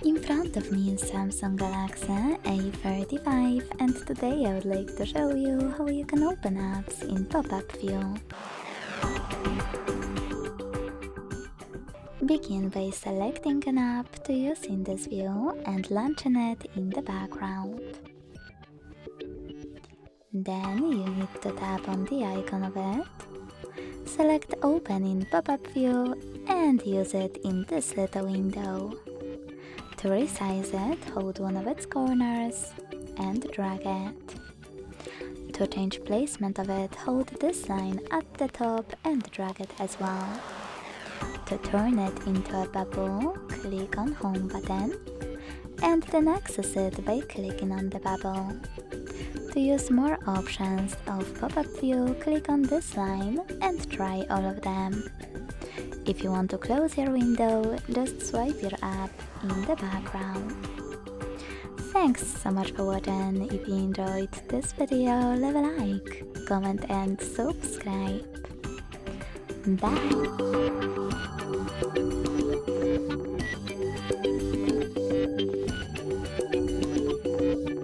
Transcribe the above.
In front of me is Samsung Galaxy A35, and today I would like to show you how you can open apps in pop-up view. Begin by selecting an app to use in this view and launching it in the background. Then you need to tap on the icon of it, select Open in pop-up view and use it in this little window. To resize it, hold one of its corners and drag it. To change placement of it, hold this line at the top and drag it as well. To turn it into a bubble, click on Home button and then access it by clicking on the bubble. To use more options of pop-up view, click on this line and try all of them. If you want to close your window, just swipe your app in the background. Thanks so much for watching. If you enjoyed this video, leave a like, comment and subscribe. Bye!